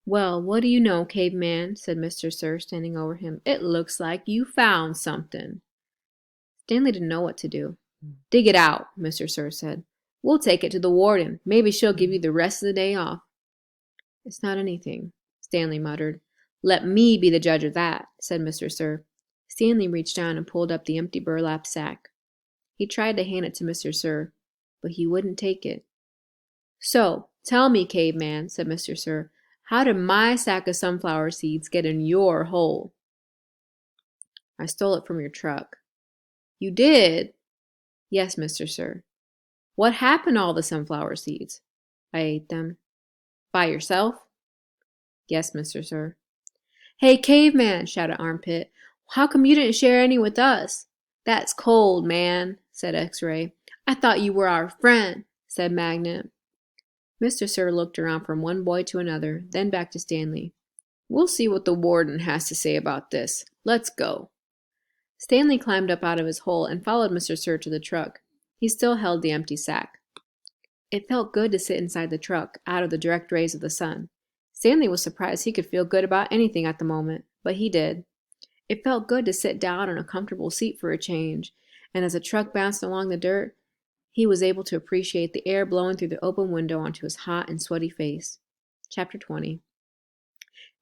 Well, what do you know, caveman? Said Mr. Sir, standing over him. It looks like you found something. Stanley didn't know what to do. Dig it out, Mr. Sir said. We'll take it to the warden. Maybe she'll give you the rest of the day off. It's not anything, Stanley muttered. Let me be the judge of that, said Mr. Sir. Stanley reached down and pulled up the empty burlap sack. He tried to hand it to Mr. Sir, but he wouldn't take it. So, tell me, caveman, said Mr. Sir, how did my sack of sunflower seeds get in your hole? I stole it from your truck. You did? Yes, Mr. Sir. What happened to all the sunflower seeds? I ate them. By yourself? Yes, Mr. Sir. Hey, caveman, shouted Armpit. How come you didn't share any with us? That's cold, man, said X-Ray. I thought you were our friend, said Magnet. Mr. Sir looked around from one boy to another, then back to Stanley. We'll see what the warden has to say about this. Let's go. Stanley climbed up out of his hole and followed Mr. Sir to the truck. He still held the empty sack. It felt good to sit inside the truck, out of the direct rays of the sun. Stanley was surprised he could feel good about anything at the moment, but he did. It felt good to sit down on a comfortable seat for a change, and as the truck bounced along the dirt, he was able to appreciate the air blowing through the open window onto his hot and sweaty face. Chapter 20.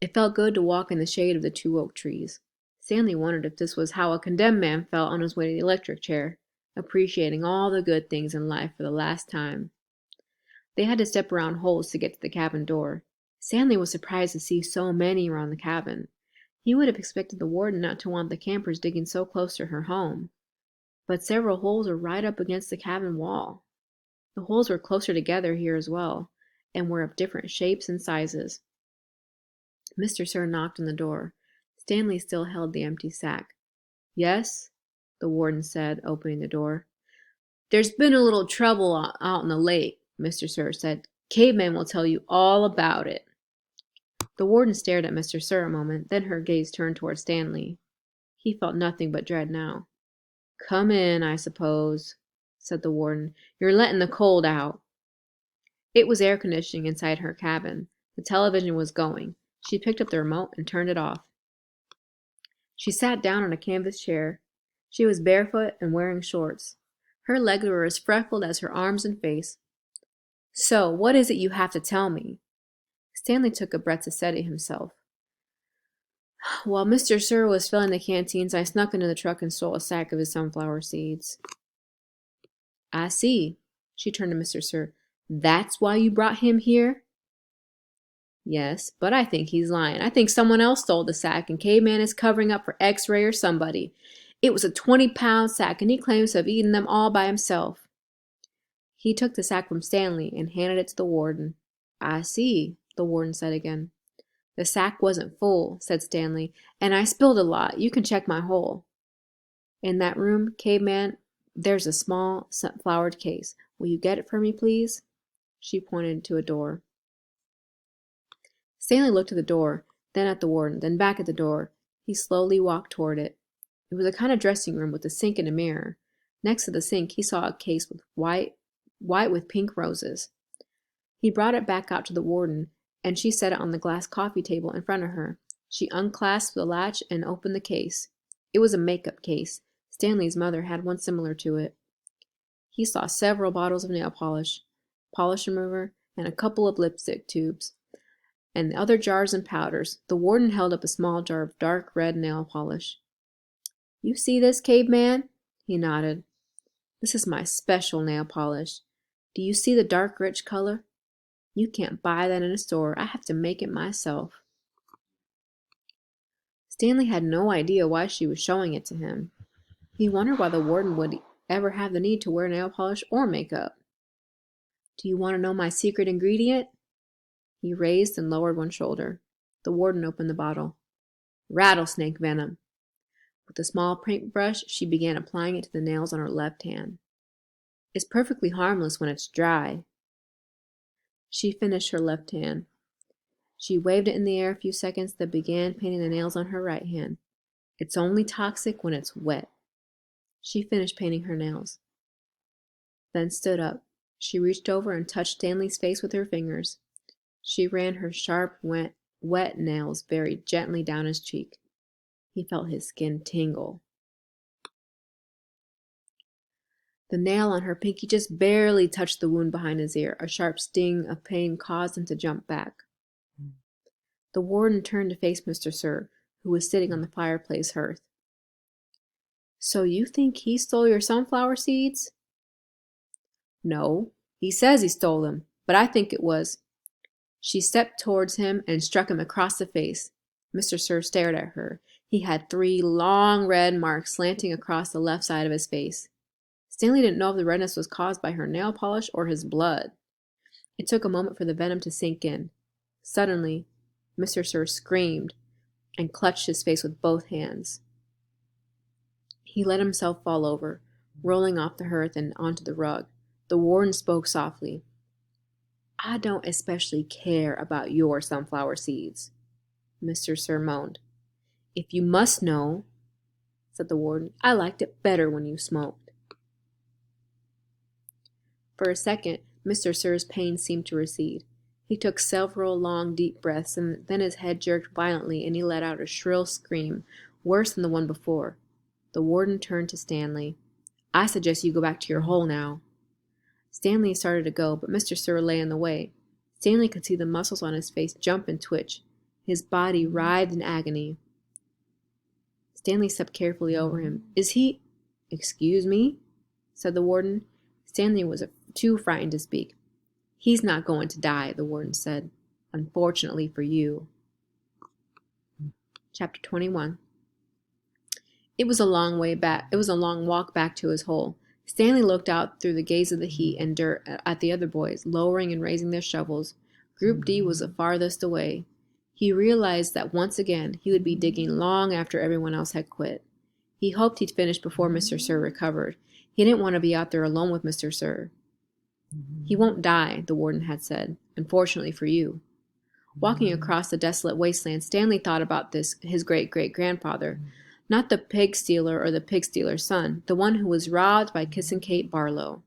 It felt good to walk in the shade of the two oak trees. Stanley wondered if this was how a condemned man felt on his way to the electric chair, appreciating all the good things in life for the last time. They had to step around holes to get to the cabin door. Stanley was surprised to see so many around the cabin. He would have expected the warden not to want the campers digging so close to her home. But several holes were right up against the cabin wall. The holes were closer together here as well, and were of different shapes and sizes. Mr. Sir knocked on the door. Stanley still held the empty sack. Yes, the warden said, opening the door. There's been a little trouble out in the lake, Mr. Sir said. Caveman will tell you all about it. The warden stared at Mr. Sir a moment, then her gaze turned toward Stanley. He felt nothing but dread now. Come in, I suppose, said the warden. You're letting the cold out. It was air conditioning inside her cabin. The television was going. She picked up the remote and turned it off. She sat down on a canvas chair. She was barefoot and wearing shorts. Her legs were as freckled as her arms and face. So, what is it you have to tell me? Stanley took a breath to steady himself. While Mr. Sir was filling the canteens, I snuck into the truck and stole a sack of his sunflower seeds. I see. She turned to Mr. Sir. That's why you brought him here? Yes, but I think he's lying. I think someone else stole the sack, and Caveman is covering up for X-Ray or somebody. It was a 20-pound sack, and he claims to have eaten them all by himself. He took the sack from Stanley and handed it to the warden. I see, the warden said again. The sack wasn't full, said Stanley, and I spilled a lot. You can check my hole. In that room, Caveman, there's a small flowered case. Will you get it for me, please? She pointed to a door. Stanley looked at the door, then at the warden, then back at the door. He slowly walked toward it. It was a kind of dressing room with a sink and a mirror. Next to the sink, he saw a case with white with pink roses. He brought it back out to the warden, and she set it on the glass coffee table in front of her. She unclasped the latch and opened the case. It was a makeup case. Stanley's mother had one similar to it. He saw several bottles of nail polish, polish remover, and a couple of lipstick tubes, and other jars and powders. The warden held up a small jar of dark red nail polish. You see this, Caveman? He nodded. This is my special nail polish. Do you see the dark, rich color? You can't buy that in a store. I have to make it myself. Stanley had no idea why she was showing it to him. He wondered why the warden would ever have the need to wear nail polish or makeup. Do you want to know my secret ingredient? He raised and lowered one shoulder. The warden opened the bottle. Rattlesnake venom. With a small paintbrush, she began applying it to the nails on her left hand. It's perfectly harmless when it's dry. She finished her left hand. She waved it in the air a few seconds, then began painting the nails on her right hand. It's only toxic when it's wet. She finished painting her nails, then stood up. She reached over and touched Stanley's face with her fingers. She ran her sharp, wet wet nails buried gently down his cheek. He felt his skin tingle. The nail on her pinky just barely touched the wound behind his ear. A sharp sting of pain caused him to jump back. The warden turned to face Mr. Sir, who was sitting on the fireplace hearth. "So you think he stole your sunflower seeds?" "No, he says he stole them, but I think it was—" She stepped towards him and struck him across the face. Mr. Sir stared at her. He had 3 long red marks slanting across the left side of his face. Stanley didn't know if the redness was caused by her nail polish or his blood. It took a moment for the venom to sink in. Suddenly, Mr. Sir screamed and clutched his face with both hands. He let himself fall over, rolling off the hearth and onto the rug. The warden spoke softly. "I don't especially care about your sunflower seeds," Mr. Sir moaned. "If you must know," said the warden, "I liked it better when you smoked." For a second, Mr. Sir's pain seemed to recede. He took several long, deep breaths, and then his head jerked violently, and he let out a shrill scream, worse than the one before. The warden turned to Stanley. "I suggest you go back to your hole now." Stanley started to go, but Mr. Sir lay in the way. Stanley could see the muscles on his face jump and twitch. His body writhed in agony. Stanley stepped carefully over him. "Is he—" "Excuse me?" said the warden. Stanley was too frightened to speak. "He's not going to die," the warden said. "Unfortunately for you." Chapter 21. It was a long walk back to his hole. Stanley looked out through the gaze of the heat and dirt at the other boys, lowering and raising their shovels. Group D was the farthest away. He realized that once again he would be digging long after everyone else had quit. He hoped he'd finish before Mr. Sir recovered. He didn't want to be out there alone with Mr. Sir. "He won't die," the warden had said, "unfortunately for you." Walking across the desolate wasteland, Stanley thought about his great-great-grandfather. Not the pig stealer or the pig stealer's son, the one who was robbed by Kissing Kate Barlow.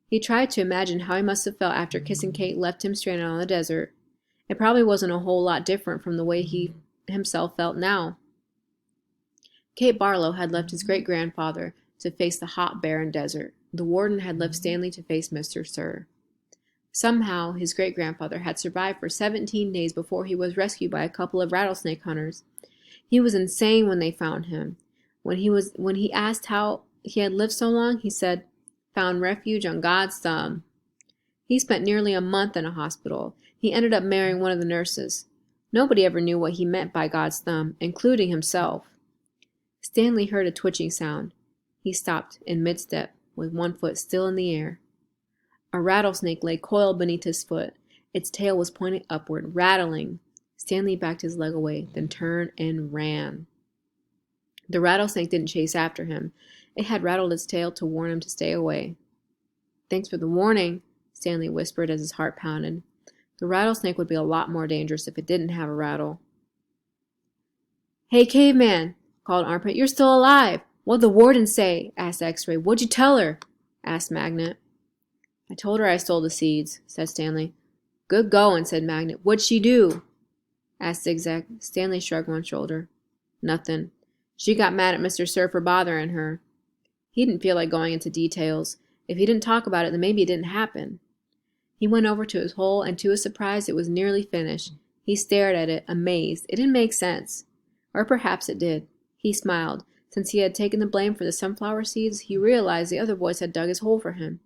He tried to imagine how he must have felt after Kissing Kate left him stranded on the desert. It probably wasn't a whole lot different from the way he himself felt now. Kate Barlow had left his great-grandfather to face the hot, barren desert. The warden had left Stanley to face Mr. Sir. Somehow, his great-grandfather had survived for 17 days before he was rescued by a couple of rattlesnake hunters. He was insane when they found him. When he asked how he had lived so long, he said, "Found refuge on God's thumb." He spent nearly a month in a hospital. He ended up marrying one of the nurses. Nobody ever knew what he meant by God's thumb, including himself. Stanley heard a twitching sound. He stopped in mid-step, with one foot still in the air. A rattlesnake lay coiled beneath his foot. Its tail was pointing upward, rattling. Stanley backed his leg away, then turned and ran. The rattlesnake didn't chase after him. It had rattled its tail to warn him to stay away. "Thanks for the warning," Stanley whispered as his heart pounded. The rattlesnake would be a lot more dangerous if it didn't have a rattle. "Hey, caveman," called Armpit, "you're still alive." "What'd the warden say?" asked X-Ray. "What'd you tell her?" asked Magnet. "I told her I stole the seeds," said Stanley. "Good going," said Magnet. "What'd she do?" asked Zigzag. Stanley shrugged one shoulder. "Nothing. She got mad at Mr. Sir for bothering her." He didn't feel like going into details. If he didn't talk about it, then maybe it didn't happen. He went over to his hole, and to his surprise, it was nearly finished. He stared at it, amazed. It didn't make sense. Or perhaps it did. He smiled. Since he had taken the blame for the sunflower seeds, he realized the other boys had dug his hole for him.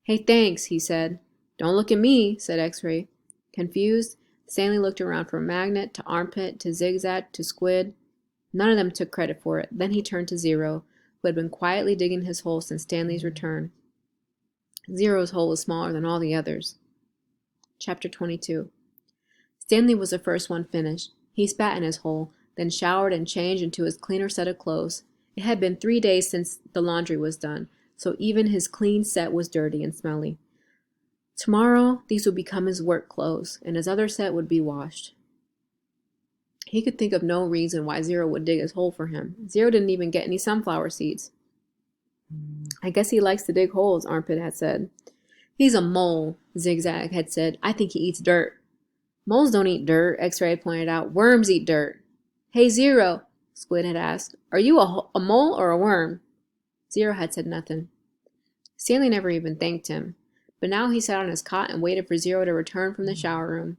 "Hey, thanks," he said. "Don't look at me," said X-Ray. Confused, Stanley looked around from Magnet to Armpit to Zigzag to Squid. None of them took credit for it. Then he turned to Zero, who had been quietly digging his hole since Stanley's return. Zero's hole was smaller than all the others. Chapter 22. Stanley was the first one finished. He spat in his hole, then showered and changed into his cleaner set of clothes. It had been 3 days since the laundry was done, so even his clean set was dirty and smelly. Tomorrow, these would become his work clothes, and his other set would be washed. He could think of no reason why Zero would dig his hole for him. Zero didn't even get any sunflower seeds. "I guess he likes to dig holes," Armpit had said. "He's a mole," Zigzag had said. "I think he eats dirt." Moles don't eat dirt, X-Ray pointed out. Worms eat dirt. Hey, Zero, Squid had asked, are you a mole or a worm? Zero had said nothing. Stanley never even thanked him, but now he sat on his cot and waited for Zero to return from the shower room.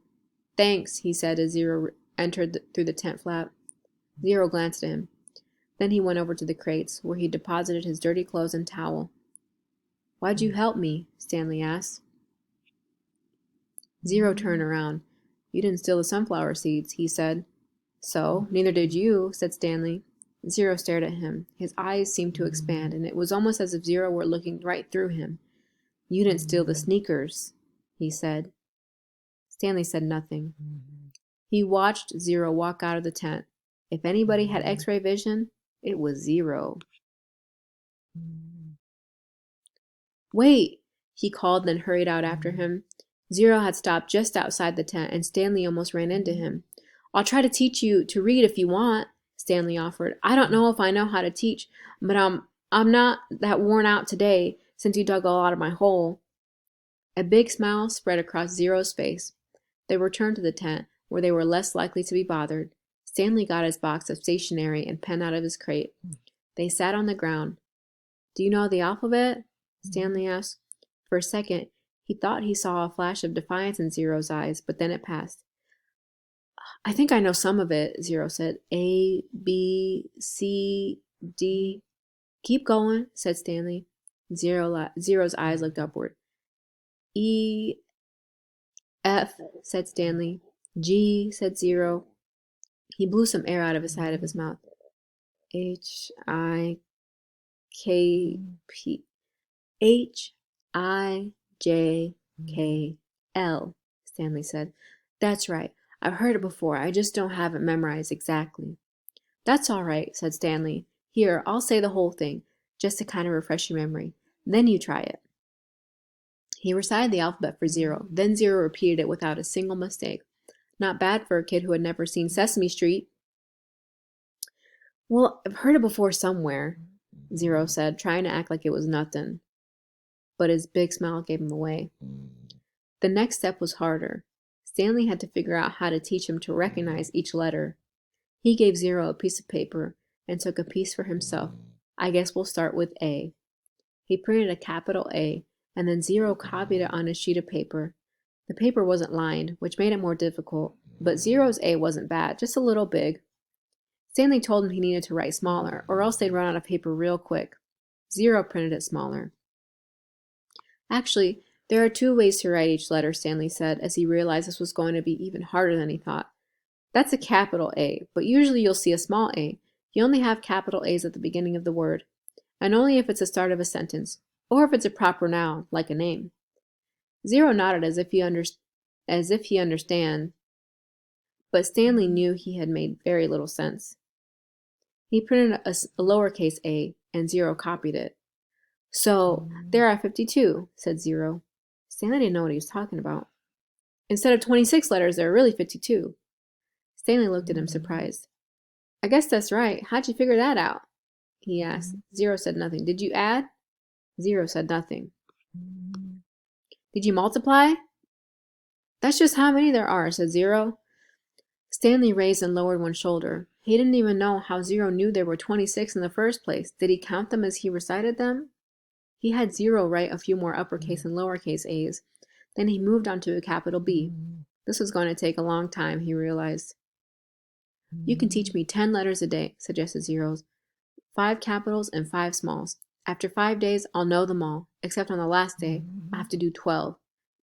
Thanks, he said as Zero entered through the tent flap. Zero glanced at him. Then he went over to the crates, where he deposited his dirty clothes and towel. Why'd you help me? Stanley asked. Zero turned around. You didn't steal the sunflower seeds, he said. So, neither did you, said Stanley. Zero stared at him. His eyes seemed to expand, and it was almost as if Zero were looking right through him. You didn't steal the sneakers, he said. Stanley said nothing. He watched Zero walk out of the tent. If anybody had X-ray vision, it was Zero. Wait, he called, then hurried out after him. Zero had stopped just outside the tent, and Stanley almost ran into him. I'll try to teach you to read if you want, Stanley offered. I don't know if I know how to teach, but I'm not that worn out today since you dug a lot of my hole. A big smile spread across Zero's face. They returned to the tent, where they were less likely to be bothered. Stanley got his box of stationery and pen out of his crate. They sat on the ground. Do you know the alphabet? Stanley asked. For a second, he thought he saw a flash of defiance in Zero's eyes, but then it passed. I think I know some of it, Zero said. A, B, C, D. Keep going, said Stanley. Zero's eyes looked upward. E, F, said Stanley. G, said Zero. He blew some air out of the side of his mouth. H, I, K, P. H, I, J, K, L, Stanley said. That's right. I've heard it before. I just don't have it memorized exactly. That's all right, said Stanley. Here, I'll say the whole thing, just to kind of refresh your memory. Then you try it. He recited the alphabet for Zero. Then Zero repeated it without a single mistake. Not bad for a kid who had never seen Sesame Street. Well, I've heard it before somewhere, Zero said, trying to act like it was nothing. But his big smile gave him away. The next step was harder. Stanley had to figure out how to teach him to recognize each letter. He gave Zero a piece of paper and took a piece for himself. I guess we'll start with A. He printed a capital A, and then Zero copied it on a sheet of paper. The paper wasn't lined, which made it more difficult, but Zero's A wasn't bad, just a little big. Stanley told him he needed to write smaller, or else they'd run out of paper real quick. Zero printed it smaller. Actually, there are 2 ways to write each letter, Stanley said, as he realized this was going to be even harder than he thought. That's a capital A, but usually you'll see a small a. You only have capital A's at the beginning of the word, and only if it's the start of a sentence, or if it's a proper noun, like a name. Zero nodded as if he understand, but Stanley knew he had made very little sense. He printed a lowercase a, and Zero copied it. So, there are 52, said Zero. Stanley didn't know what he was talking about. Instead of 26 letters, there are really 52. Stanley looked at him surprised. I guess that's right. How'd you figure that out? He asked. Zero said nothing. Did you add? Zero said nothing. Did you multiply? That's just how many there are, said Zero. Stanley raised and lowered one shoulder. He didn't even know how Zero knew there were 26 in the first place. Did he count them as he recited them? He had Zero write a few more uppercase and lowercase A's. Then he moved on to a capital B. This was going to take a long time, he realized. You can teach me 10 letters a day, suggested Zero. 5 capitals and 5 smalls. After 5 days, I'll know them all, except on the last day, I have to do 12.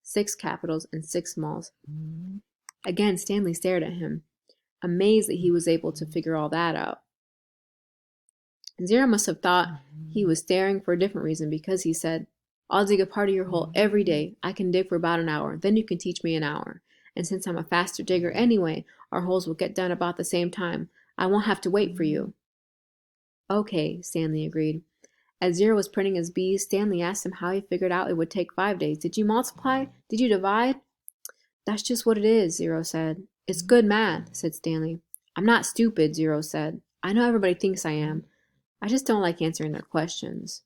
6 capitals and 6 smalls. Again, Stanley stared at him, amazed that he was able to figure all that out. Zero must have thought he was staring for a different reason, because he said, I'll dig a part of your hole every day. I can dig for about an hour. Then you can teach me an hour. And since I'm a faster digger anyway, our holes will get done about the same time. I won't have to wait for you. Okay, Stanley agreed. As Zero was printing his B's, Stanley asked him how he figured out it would take 5 days. Did you multiply? Did you divide? That's just what it is, Zero said. It's good math, said Stanley. I'm not stupid, Zero said. I know everybody thinks I am. I just don't like answering their questions.